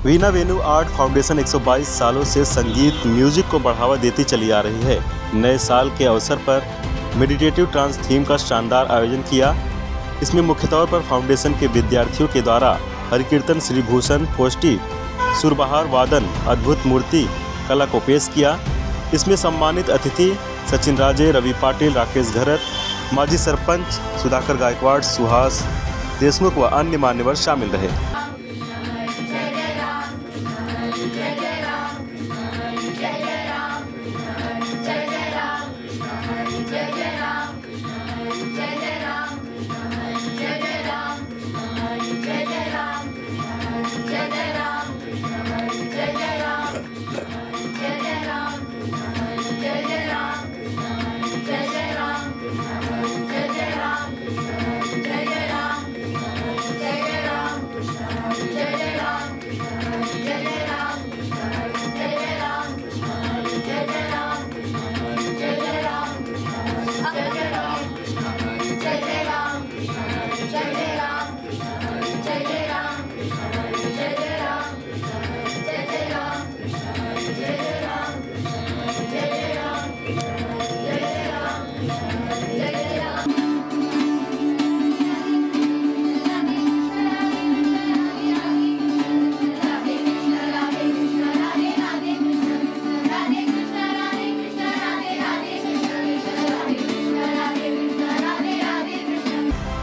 वीणा वेणु art foundation 122 सालों से संगीत म्यूजिक को बढ़ावा देती चली आ रही है। नए साल के अवसर पर मेडिटेटिव ट्रांस थीम का शानदार आयोजन किया। इसमें मुख्य तौर पर फाउंडेशन के विद्यार्थियों के द्वारा हरिकीर्तन श्रीभूषण कोष्ठी सुरबहार वादन अद्भुत मूर्ति कला को पेश किया। इसमें सम्मानित अतिथि सचिन राजे, रवि पाटिल, राकेश घरत, माजी सरपंच सुधाकर गायकवाड़, सुहास देशमुख व अन्य मान्यवर शामिल रहे।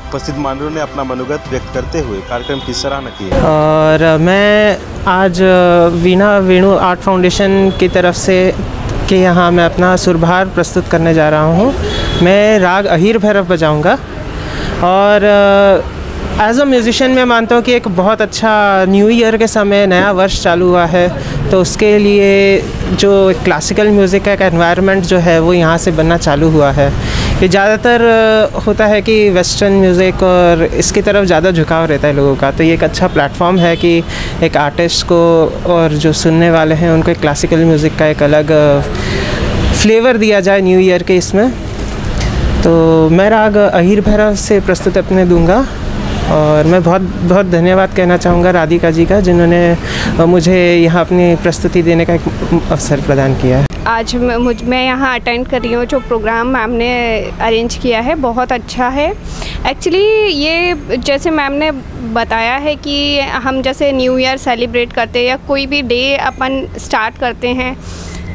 उपस्थित मान्यवरों ने अपना मनोगत व्यक्त करते हुए कार्यक्रम की सराहना की। और मैं आज वीणा वेणु आर्ट फाउंडेशन की तरफ से कि यहाँ मैं अपना सुरबहार प्रस्तुत करने जा रहा हूँ। मैं राग अहीर भैरव बजाऊँगा और एज अ म्यूज़िशियन मैं मानता हूँ कि एक बहुत अच्छा न्यू ईयर के समय नया वर्ष चालू हुआ है, तो उसके लिए जो क्लासिकल म्यूज़िक का एक एनवायरनमेंट जो है वो यहाँ से बनना चालू हुआ है। ये ज़्यादातर होता है कि वेस्टर्न म्यूज़िक और इसकी तरफ ज़्यादा झुकाव रहता है लोगों का, तो ये एक अच्छा प्लेटफॉर्म है कि एक आर्टिस्ट को और जो सुनने वाले हैं उनको एक क्लासिकल म्यूज़िक का एक अलग फ्लेवर दिया जाए न्यू ईयर के इसमें। तो मैं राग अहीर भैरव से प्रस्तुत अपने दूंगा और मैं बहुत बहुत धन्यवाद कहना चाहूँगा राधिका जी का, जिन्होंने मुझे यहाँ अपनी प्रस्तुति देने का एक अवसर प्रदान किया है। आज मैं यहाँ अटेंड कर रही हूँ। जो प्रोग्राम मैम ने अरेंज किया है बहुत अच्छा है। एक्चुअली ये जैसे मैम ने बताया है कि हम जैसे न्यू ईयर सेलिब्रेट करते हैं या कोई भी डे अपन स्टार्ट करते हैं,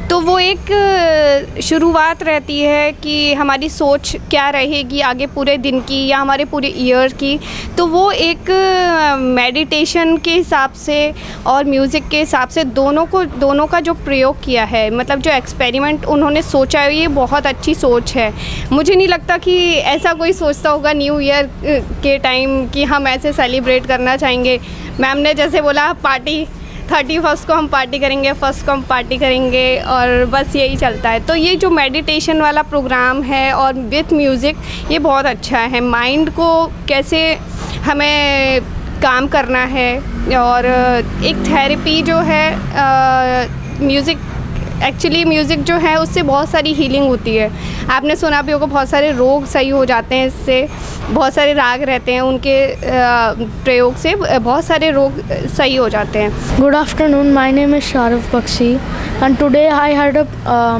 तो वो एक शुरुआत रहती है कि हमारी सोच क्या रहेगी आगे पूरे दिन की या हमारे पूरे ईयर की। तो वो एक मेडिटेशन के हिसाब से और म्यूज़िक के हिसाब से दोनों का जो प्रयोग किया है, मतलब जो एक्सपेरिमेंट उन्होंने सोचा है, ये बहुत अच्छी सोच है। मुझे नहीं लगता कि ऐसा कोई सोचता होगा न्यू ईयर के टाइम कि हम ऐसे सेलिब्रेट करना चाहेंगे। मैम ने जैसे बोला पार्टी 31 को हम पार्टी करेंगे, 1 को हम पार्टी करेंगे और बस यही चलता है। तो ये जो मेडिटेशन वाला प्रोग्राम है और विथ म्यूज़िक, ये बहुत अच्छा है। माइंड को कैसे हमें काम करना है और एक थेरेपी जो है म्यूज़िक, एक्चुअली म्यूज़िक जो है उससे बहुत सारी हीलिंग होती है। आपने सुना भी होगा बहुत सारे रोग सही हो जाते हैं इससे। बहुत सारे राग रहते हैं, उनके प्रयोग से बहुत सारे रोग सही हो जाते हैं। Good afternoon, my name is Sharaf Bakshi and today I had a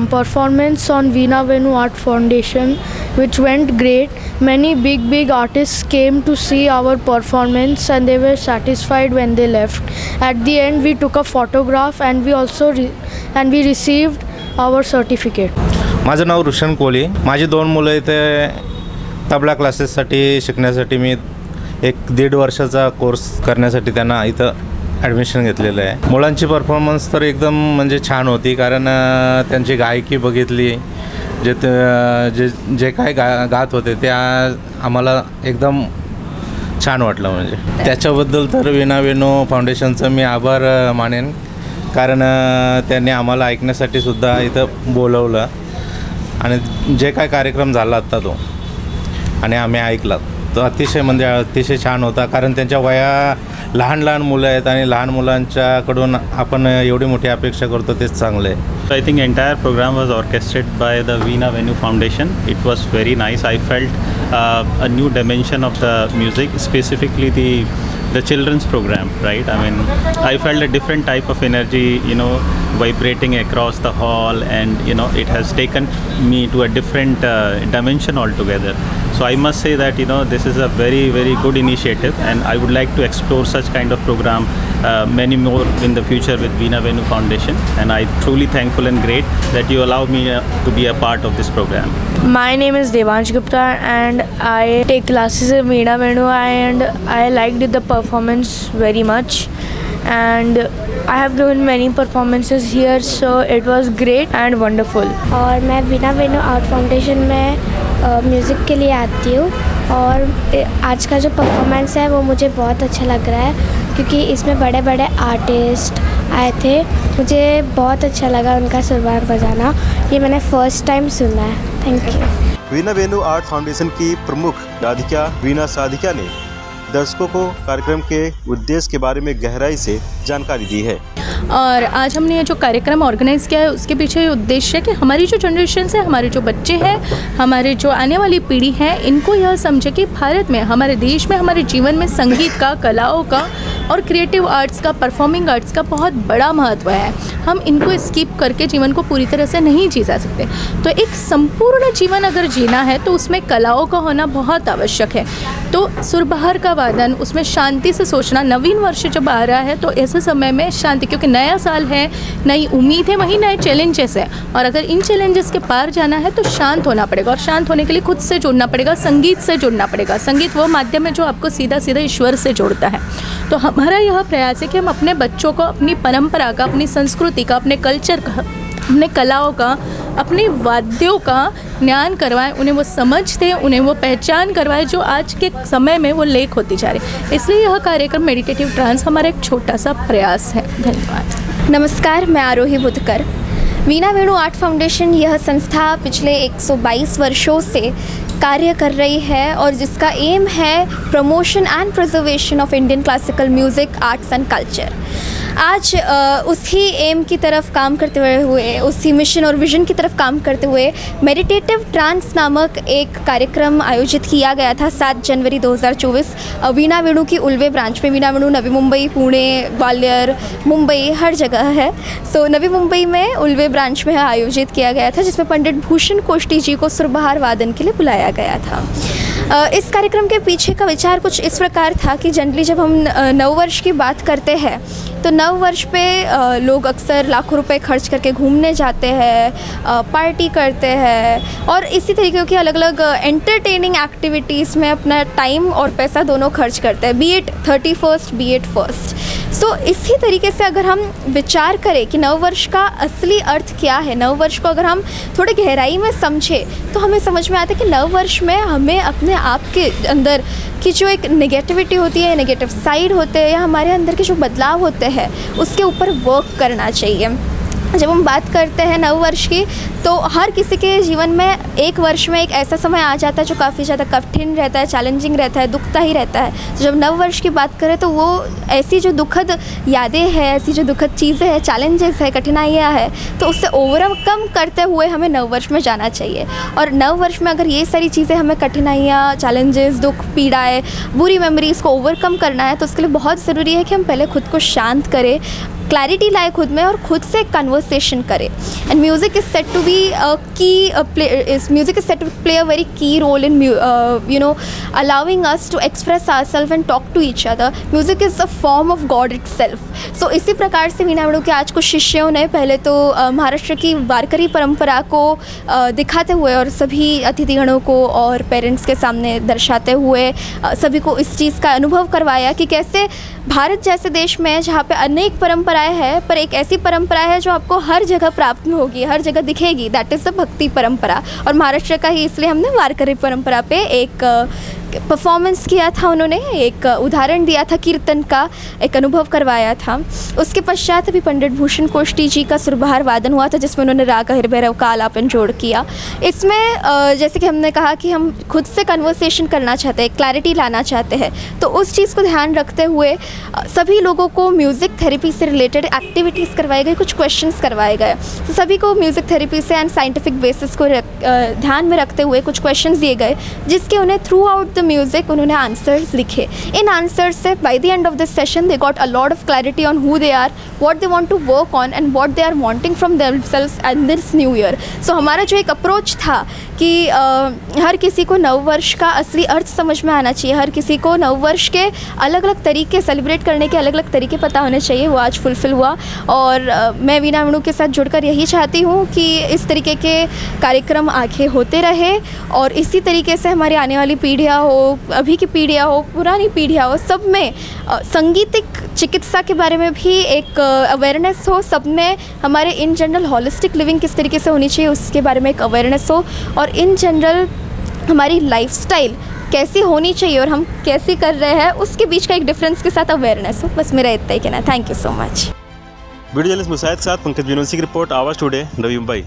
performance on Veena Venu Art Foundation which went great. Many big artists came to see our performance and they were satisfied when they left. At the end we took a photograph and we also we received our certificate. माझं नाव रुशन कोहली। माझी 2 मुलं इथे तबला क्लासेससाठी शिकण्यासाठी मी 1-1.5 वर्षाचा course करण्यासाठी त्यांना इथं admission घेतलेलं आहे। मुलांची परफॉर्मन्स तर एकदम म्हणजे छान होती, कारण त्यांची गायकी बघितली, जे काय गात होते त्या आम्हाला एकदम छान वाटलं। म्हणजे त्याच्याबद्दल तर वीणा वेणू फाउंडेशनचं मी आभार मानेन, कारण त्यांनी आम्हाला ऐकण्यासाठी सुद्धा इथं बोलवलं आणि जे काय कार्यक्रम झाला आता तो आणि आम्ही ऐकला तो अतिशय छान होता, कारण त्यांच्या वया लहान मुलं आहेत आणि लहान मुलांच्याकडून आपण एवढी मोठी अपेक्षा करतो तेच चांगलं आहे। I think entire program was orchestrated by the Veena Venu Foundation. It was very nice. I felt a new dimension of the music, specifically the the children's program, right? I mean, I felt a different type of energy, vibrating across the hall, and it has taken me to a different dimension altogether. So I must say that this is a very, very good initiative, and I would like to explore such kind of program many more in the future with Veena Venu Foundation, and I'm truly thankful and great that you allow me to be a part of this program. My name is Devansh Gupta and I take classes in Veena Venu, and I liked the performance very much, and I have given many performances here, so it was great and wonderful. और मैं Veena Venu art foundation में music के लिए आती हूँ, और आज का जो परफॉर्मेंस है वो मुझे बहुत अच्छा लग रहा है, क्योंकि इसमें बड़े बड़े आर्टिस्ट आए थे। मुझे बहुत अच्छा लगा उनका सुरबार बजाना, ये मैंने फ़र्स्ट टाइम सुना है। Thank you. Veena Venu art foundation की प्रमुख राधिका वीना साधिका ने दर्शकों को कार्यक्रम के उद्देश्य के बारे में गहराई से जानकारी दी है। और आज हमने ये जो कार्यक्रम ऑर्गेनाइज़ किया है उसके पीछे उद्देश्य है कि हमारी जो जनरेशन है, हमारे जो बच्चे हैं, हमारे जो आने वाली पीढ़ी है, इनको यह समझे कि भारत में, हमारे देश में, हमारे जीवन में संगीत का, कलाओं का और क्रिएटिव आर्ट्स का, परफॉर्मिंग आर्ट्स का बहुत बड़ा महत्व है। हम इनको स्किप करके जीवन को पूरी तरह से नहीं जी जा सकते। तो एक संपूर्ण जीवन अगर जीना है तो उसमें कलाओं का होना बहुत आवश्यक है। तो सुरबहार का वादन, उसमें शांति से सोचना, नवीन वर्ष जब आ रहा है तो ऐसे समय में शांति, क्योंकि नया साल है, नई उम्मीद है, वहीं नए चैलेंजेस हैं, और अगर इन चैलेंजेस के पार जाना है तो शांत होना पड़ेगा, और शांत होने के लिए खुद से जुड़ना पड़ेगा, संगीत से जुड़ना पड़ेगा। संगीत वो माध्यम है जो आपको सीधा सीधा ईश्वर से जोड़ता है। तो हमारा यह प्रयास है कि हम अपने बच्चों को अपनी परंपरा का, अपनी संस्कृति का, अपने कल्चर का, अपने कलाओं का, अपने वाद्यों का ज्ञान करवाएं, उन्हें वो समझ दें, उन्हें वो पहचान करवाएं जो आज के समय में वो लेक होती जा रही। इसलिए यह कार्यक्रम मेडिटेटिव ट्रांस हमारा एक छोटा सा प्रयास है। धन्यवाद। नमस्कार, मैं आरोही बुधकर। वीना वेणु आर्ट फाउंडेशन यह संस्था पिछले 122 वर्षों से कार्य कर रही है, और जिसका एम है promotion and preservation of Indian classical music, arts and culture. आज उसी एम की तरफ काम करते हुए, उसी मिशन और विजन की तरफ काम करते हुए मेडिटेटिव ट्रांस नामक एक कार्यक्रम आयोजित किया गया था 7 जनवरी 2024 वीना वेणु की उल्वे ब्रांच में। वीना वेणु नवी मुंबई, पुणे, ग्वालियर, मुंबई हर जगह है। सो नवी मुंबई में उल्वे ब्रांच में आयोजित किया गया था, जिसमें पंडित भूषण कोष्टी जी को सुरबहार वादन के लिए बुलाया गया था। इस कार्यक्रम के पीछे का विचार कुछ इस प्रकार था कि जनरली जब हम नववर्ष की बात करते हैं तो नववर्ष पे लोग अक्सर लाखों रुपए खर्च करके घूमने जाते हैं, पार्टी करते हैं, और इसी तरीके की अलग अलग एंटरटेनिंग एक्टिविटीज़ में अपना टाइम और पैसा दोनों खर्च करते हैं, B it 31st, B it 1st। सो इसी तरीके से अगर हम विचार करें कि नववर्ष का असली अर्थ क्या है, नववर्ष को अगर हम थोड़ी गहराई में समझें तो हमें समझ में आता है कि नववर्ष में हमें अपने आप के अंदर की जो एक नेगेटिविटी होती है, नेगेटिव साइड होते हैं, या हमारे अंदर के जो बदलाव होते हैं उसके ऊपर वर्क करना चाहिए। जब हम बात करते हैं नववर्ष की, तो हर किसी के जीवन में एक वर्ष में एक ऐसा समय आ जाता है जो काफ़ी ज़्यादा कठिन रहता है, चैलेंजिंग रहता है, दुखता ही रहता है। तो जब नववर्ष की बात करें तो वो ऐसी जो दुखद यादें हैं, ऐसी जो दुखद चीज़ें हैं, चैलेंजेस है, कठिनाइयाँ हैं, तो उससे ओवरकम करते हुए हमें नववर्ष में जाना चाहिए। और नववर्ष में अगर ये सारी चीज़ें, हमें कठिनाइयाँ, चैलेंजेस, दुख, पीड़ाएँ, बुरी मेमोरीज़ को ओवरकम करना है, तो उसके लिए बहुत ज़रूरी है कि हम पहले खुद को शांत करें, क्लैरिटी लाए खुद में, और खुद से कन्वर्सेशन करें। And music is set to be music is set to play a very key role in allowing us to express ourselves and talk to each other. Music is a form of God itself. So इसी प्रकार से वीना वेणु के आज कुछ शिष्यों ने पहले तो महाराष्ट्र की वारकरी परंपरा को दिखाते हुए और सभी अतिथिगणों को और पेरेंट्स के सामने दर्शाते हुए सभी को इस चीज़ का अनुभव करवाया कि कैसे भारत जैसे देश में जहाँ पे अनेक परंपराएं हैं, पर एक ऐसी परंपरा है जो आपको हर जगह प्राप्त होगी, हर जगह दिखेगी, दैट इज़ द भक्ति परंपरा। और महाराष्ट्र का ही इसलिए हमने वारकरी परंपरा पे एक परफॉर्मेंस किया था, उन्होंने एक उदाहरण दिया था, कीर्तन का एक अनुभव करवाया था। उसके पश्चात अभी पंडित भूषण कोष्टी जी का सुरबहार वादन हुआ था, जिसमें उन्होंने राग अहिर भैरव का आलापन जोड़ किया। इसमें जैसे कि हमने कहा कि हम खुद से कन्वर्सेशन करना चाहते हैं, क्लैरिटी लाना चाहते हैं, तो उस चीज़ को ध्यान रखते हुए सभी लोगों को म्यूज़िक थेरेपी से रिलेटेड एक्टिविटीज़ करवाई गई, कुछ क्वेश्चंस करवाए गए। तो सभी को म्यूज़िक थेरेपी से एंड साइंटिफिक बेसिस को ध्यान में रखते हुए कुछ क्वेश्चंस दिए गए, जिसके उन्हें throughout the the music उन्होंने आंसर्स लिखे। इन आंसर्स से by the end of this session they got a lot of clarity on who they are, what they want to work on and what they are wanting from themselves and this new year. So हमारा जो एक approach था कि हर किसी को नववर्ष का असली अर्थ समझ में आना चाहिए, हर किसी को नववर्ष के अलग अलग तरीके सेलिब्रेट करने के अलग अलग तरीके पता होने चाहिए, वो आज फुलफ़िल हुआ। और मैं वीणा वेणु के साथ जुड़कर यही चाहती हूँ कि इस तरीके के कार्यक्रम आगे होते रहे और इसी तरीके से हमारी आने वाली पीढ़ियाँ हो, अभी की पीढ़ियाँ हो, पुरानी पीढ़ियाँ हो, सब में संगीतिक चिकित्सा के बारे में भी एक अवेयरनेस हो, सब में हमारे इन जनरल हॉलिस्टिक लिविंग किस तरीके से होनी चाहिए उसके बारे में एक अवेयरनेस हो, और इन जनरल हमारी लाइफस्टाइल कैसी होनी चाहिए और हम कैसे कर रहे हैं उसके बीच का एक डिफरेंस के साथ अवेयरनेस हो। बस मेरा इतना ही कहना है। Thank you so much. Video journalist Musaid के साथ पंकज यूनिवर्सिटी की रिपोर्ट, आवाज़ टुडे, नवी मुंबई।